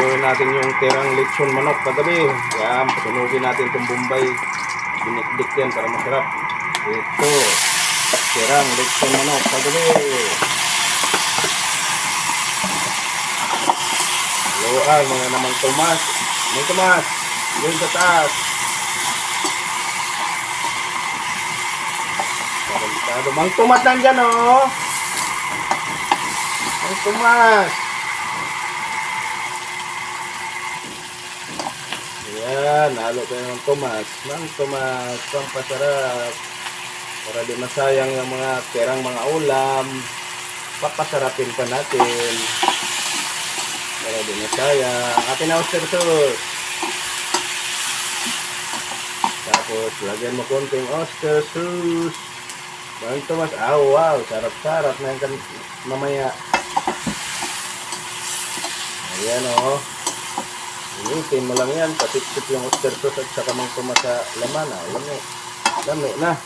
Lutuin natin yung tirang lechon manok kagabi. Yan, pasunugin natin itong Bombay. Dinikdik yan para masarap. Ito, tirang lechon manok kagabi. Haluan mga naman Tomas. May Tomas, yun sa taas. Mang Tomas nandyan oh. Mang Tomas. Ayan, halo tayo ng Tomas. Mang Tomas, pampasarap. Para di masayang yung mga tirang mga ulam. Papasarapin pa natin. Para di masayang. Atin na oyster sauce. Tapos, lagyan mo konting oyster sauce. Mang Tomas, wow, sarap-sarap na yan mamaya. Ayan o. Initin mo lang yan, patip-tip yung oyster sauce at saka Mang Tomas sa laman. Lami na.